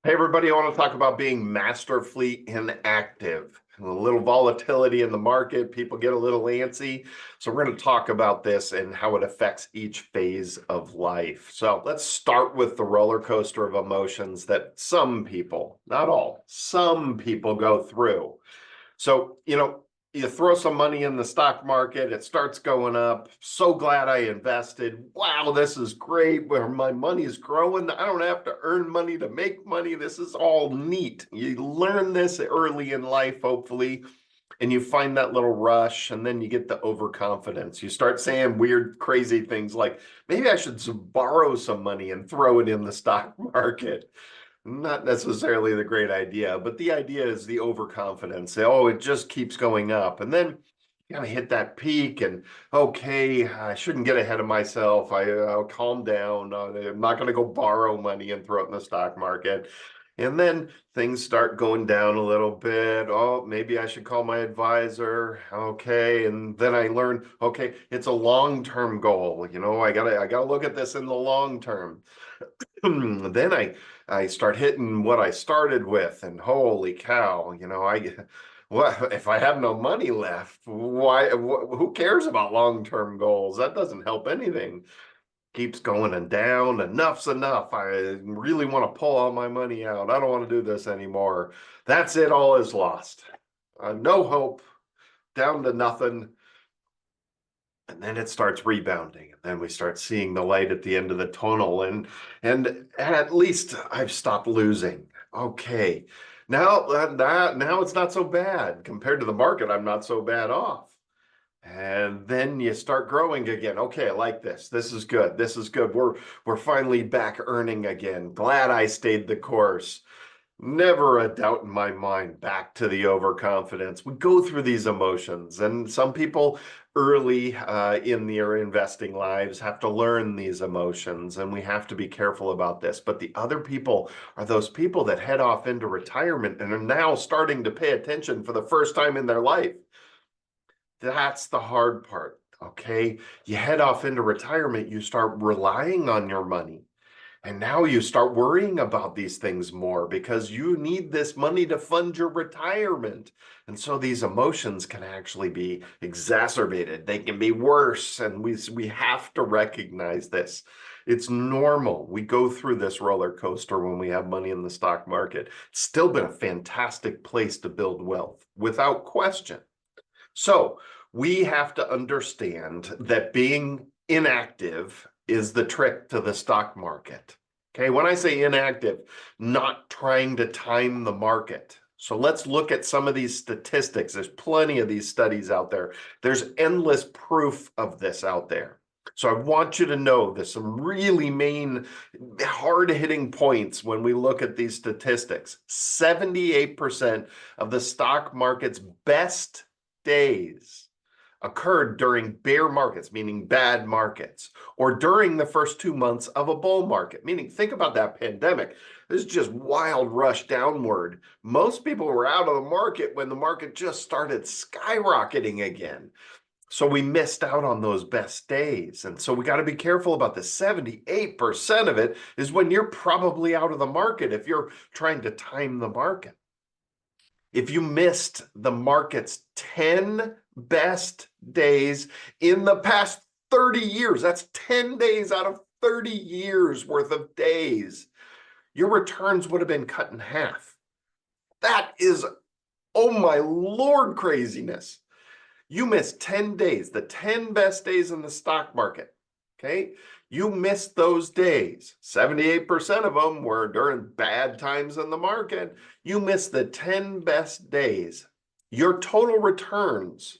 Hey everybody, I want to talk about being masterfully inactive. A little volatility in the market, people get a little antsy. So we're going to talk about this and how it affects each phase of life. So let's start with the roller coaster of emotions that some people, not all, some people go through. So, you throw some money in the stock market, it starts going up. So glad I invested. Wow, this is great. Where my money is growing. I don't have to earn money to make money. This is all neat. You learn this early in life, hopefully, and you find that little rush, and then you get the overconfidence. You start saying weird, crazy things like, maybe I should borrow some money and throw it in the stock market. Not necessarily the great idea, but the idea is the overconfidence. Oh, it just keeps going up. And then you gotta hit that peak and okay, I shouldn't get ahead of myself. I'll calm down. I'm not gonna go borrow money and throw it in the stock market. And then things start going down a little bit. Oh, maybe I should call my advisor. Okay. And then I learn, okay, it's a long-term goal. I gotta look at this in the long term. Then I start hitting what I started with, and holy cow, what if I have no money left? Who cares about long-term goals? That doesn't help anything. Keeps going and down. Enough's enough. I really want to pull all my money out. I don't want to do this anymore. That's it. All is lost. No hope. Down to nothing. And then it starts rebounding, and then we start seeing the light at the end of the tunnel, and at least I've stopped losing. Okay, now it's not so bad compared to the market. I'm not so bad off. And then you start growing again. Okay, I like this. This is good. This is good. We're finally back earning again. Glad I stayed the course. Never a doubt in my mind. Back to the overconfidence. We go through these emotions, and some people early in their investing lives have to learn these emotions, and we have to be careful about this. But the other people are those people that head off into retirement and are now starting to pay attention for the first time in their life. That's the hard part. Okay. You head off into retirement, you start relying on your money. And now you start worrying about these things more because you need this money to fund your retirement. And so these emotions can actually be exacerbated. They can be worse. And we have to recognize this. It's normal. We go through this roller coaster when we have money in the stock market. It's still been a fantastic place to build wealth without question. So we have to understand that being inactive is the trick to the stock market. Okay, when I say inactive, not trying to time the market. So let's look at some of these statistics. There's plenty of these studies out there. There's endless proof of this out there. So I want you to know there's some really main hard-hitting points when we look at these statistics. 78% of the stock market's best days occurred during bear markets, meaning bad markets, or during the first 2 months of a bull market, meaning think about that pandemic. This is just wild rush downward. Most people were out of the market when the market just started skyrocketing again. So we missed out on those best days. And so we got to be careful about this. 78% of it is when you're probably out of the market if you're trying to time the market. If you missed the market's 10 best days in the past 30 years, that's 10 days out of 30 years worth of days, your returns would have been cut in half. That is, oh my Lord, craziness. You missed 10 days, the 10 best days in the stock market. Okay. You missed those days. 78% of them were during bad times in the market. You missed the 10 best days. Your total returns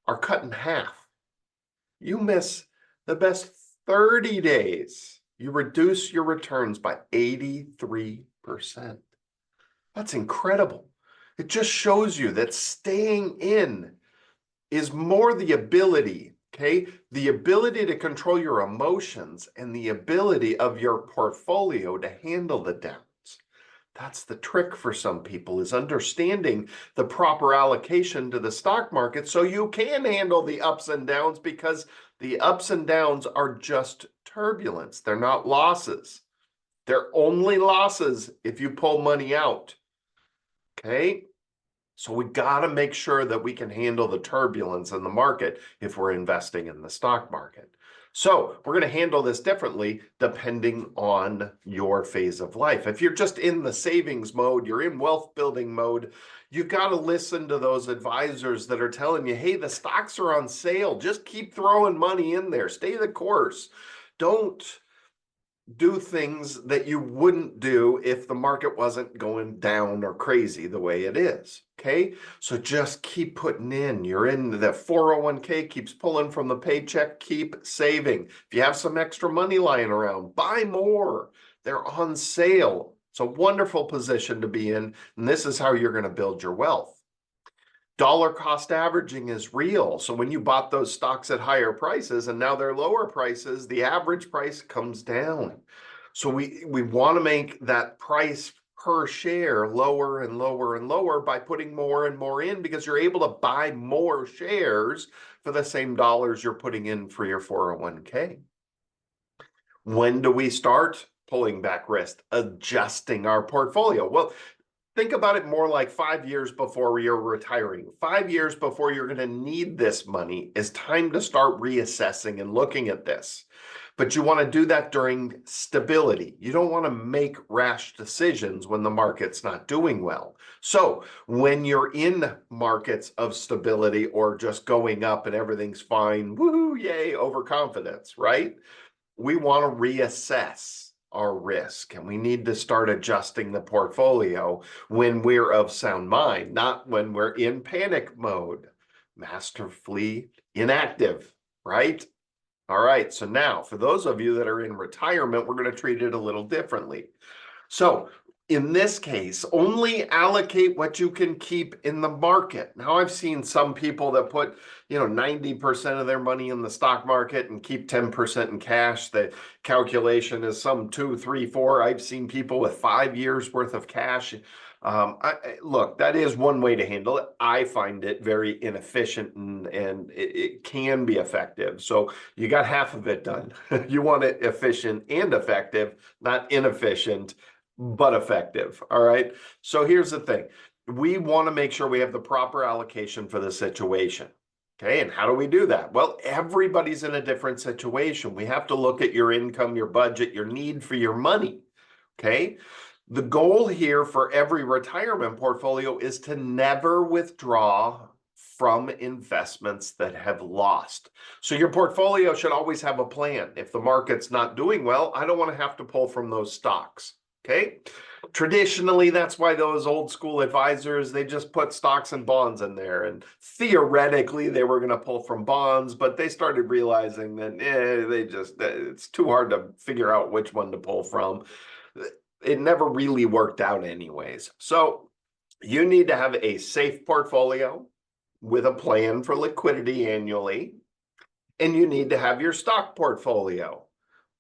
are cut in half. You miss the best 30 days. You reduce your returns by 83%. That's incredible. It just shows you that staying in is more the ability, okay? The ability to control your emotions and the ability of your portfolio to handle the downs. That's the trick for some people, is understanding the proper allocation to the stock market so you can handle the ups and downs, because the ups and downs are just turbulence. They're not losses. They're only losses if you pull money out. Okay? So we got to make sure that we can handle the turbulence in the market if we're investing in the stock market. So we're going to handle this differently depending on your phase of life. If you're just in the savings mode, you're in wealth building mode, you got to listen to those advisors that are telling you, hey, the stocks are on sale. Just keep throwing money in there. Stay the course. Don't do things that you wouldn't do if the market wasn't going down or crazy the way it is. Okay, so just keep putting in. You're in the 401k, keeps pulling from the paycheck, keep saving. If you have some extra money lying around, buy more. They're on sale. It's a wonderful position to be in, and this is how you're going to build your wealth. Dollar cost averaging is real. So when you bought those stocks at higher prices and now they're lower prices, the average price comes down. So we want to make that price per share lower and lower and lower by putting more and more in, because you're able to buy more shares for the same dollars you're putting in for your 401k. When do we start pulling back risk, adjusting our portfolio? Well, think about it more like 5 years before you're retiring. 5 years before you're going to need this money is time to start reassessing and looking at this. But you want to do that during stability. You don't want to make rash decisions when the market's not doing well. So when you're in markets of stability or just going up and everything's fine, woohoo, yay, overconfidence, right? We want to reassess our risk, and we need to start adjusting the portfolio when we're of sound mind, not when we're in panic mode. Masterfully inactive, right? All right, so now for those of you that are in retirement, we're going to treat it a little differently. So in this case, only allocate what you can keep in the market. Now, I've seen some people that put, 90% of their money in the stock market and keep 10% in cash. The calculation is some 2, 3, 4. I've seen people with 5 years worth of cash. Look, that is one way to handle it. I find it very inefficient, and it can be effective. So you got half of it done. You want it efficient and effective, not inefficient, but effective. All right. So here's the thing. We want to make sure we have the proper allocation for the situation. Okay. And how do we do that? Well, everybody's in a different situation. We have to look at your income, your budget, your need for your money. Okay. The goal here for every retirement portfolio is to never withdraw from investments that have lost. So your portfolio should always have a plan. If the market's not doing well, I don't want to have to pull from those stocks. Okay. Traditionally, that's why those old school advisors, they just put stocks and bonds in there. And theoretically, they were going to pull from bonds, but they started realizing that it's too hard to figure out which one to pull from. It never really worked out anyways. So you need to have a safe portfolio with a plan for liquidity annually, and you need to have your stock portfolio.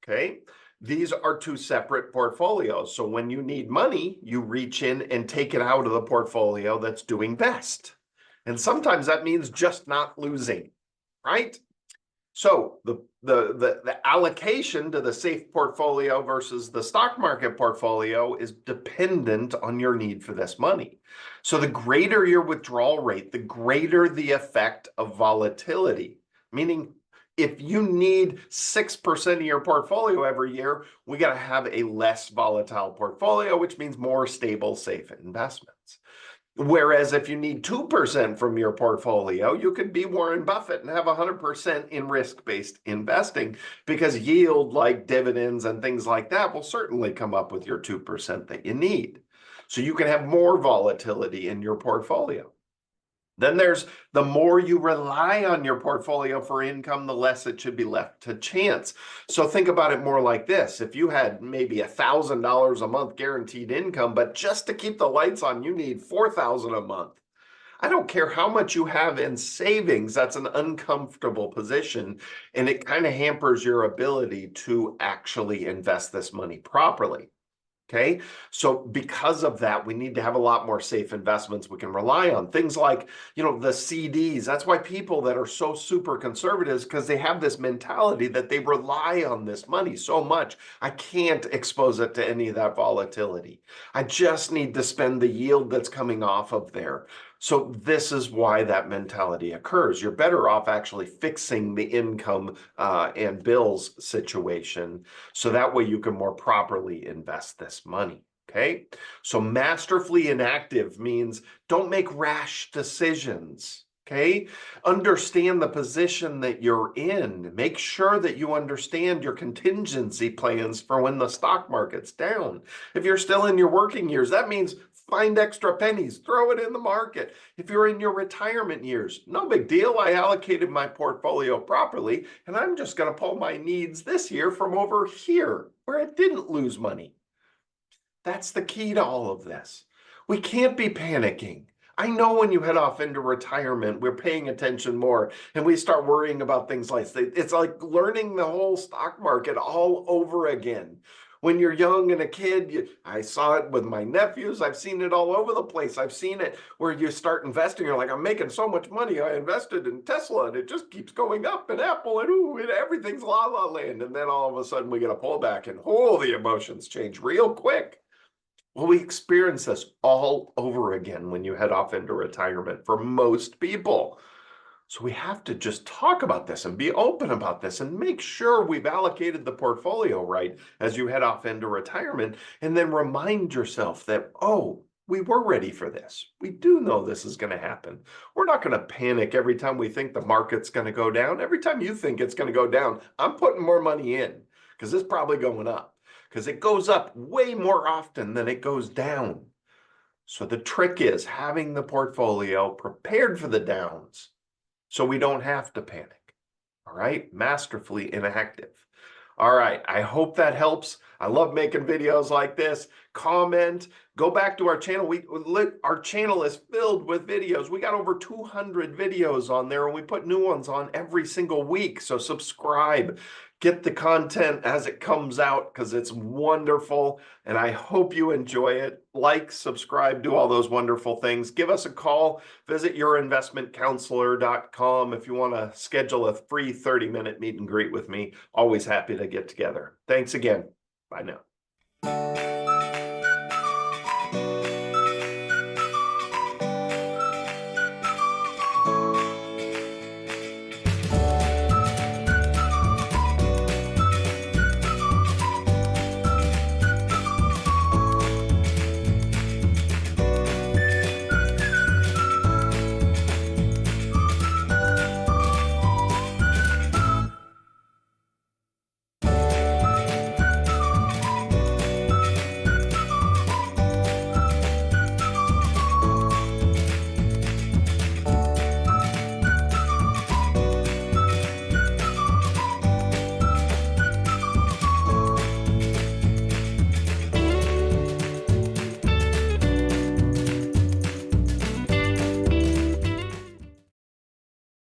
Okay. These are two separate portfolios. So when you need money, you reach in and take it out of the portfolio that's doing best. And sometimes that means just not losing, right? So the allocation to the safe portfolio versus the stock market portfolio is dependent on your need for this money. So the greater your withdrawal rate, the greater the effect of volatility, meaning if you need 6% of your portfolio every year, we got to have a less volatile portfolio, which means more stable, safe investments. Whereas if you need 2% from your portfolio, you could be Warren Buffett and have 100% in risk-based investing, because yield like dividends and things like that will certainly come up with your 2% that you need. So you can have more volatility in your portfolio. Then there's the more you rely on your portfolio for income, the less it should be left to chance. So think about it more like this. If you had maybe $1,000 a month guaranteed income, but just to keep the lights on, you need $4,000 a month. I don't care how much you have in savings, that's an uncomfortable position, and it kind of hampers your ability to actually invest this money properly. Okay, so because of that, we need to have a lot more safe investments we can rely on. Things like, the CDs. That's why people that are so super conservatives, because they have this mentality that they rely on this money so much. I can't expose it to any of that volatility. I just need to spend the yield that's coming off of there. So this is why that mentality occurs. You're better off actually fixing the income and bills situation, so that way you can more properly invest this money. Okay, so masterfully inactive means don't make rash decisions. Okay, understand the position that you're in. Make sure that you understand your contingency plans for when the stock market's down. If you're still in your working years, that means find extra pennies, throw it in the market. If you're in your retirement years, no big deal. I allocated my portfolio properly, and I'm just going to pull my needs this year from over here where it didn't lose money. That's the key to all of this. We can't be panicking. I know when you head off into retirement, we're paying attention more and we start worrying about things like it's like learning the whole stock market all over again. When you're young and a kid, I saw it with my nephews. I've seen it all over the place. I've seen it where you start investing. You're like, I'm making so much money. I invested in Tesla and it just keeps going up, and Apple, and ooh, and everything's la la land. And then all of a sudden we get a pullback and the emotions change real quick. Well, we experience this all over again when you head off into retirement for most people. So we have to just talk about this and be open about this and make sure we've allocated the portfolio right as you head off into retirement, and then remind yourself that, oh, we were ready for this. We do know this is going to happen. We're not going to panic every time we think the market's going to go down. Every time you think it's going to go down, I'm putting more money in because it's probably going up, because it goes up way more often than it goes down. So the trick is having the portfolio prepared for the downs so we don't have to panic. All right, masterfully inactive. All right, I hope that helps. I love making videos like this. Comment, go back to our channel. Our channel is filled with videos. We got over 200 videos on there, and we put new ones on every single week. So subscribe. Get the content as it comes out, because it's wonderful, and I hope you enjoy it. Like, subscribe, do all those wonderful things. Give us a call. Visit yourinvestmentcounselor.com if you want to schedule a free 30-minute meet and greet with me. Always happy to get together. Thanks again. Bye now.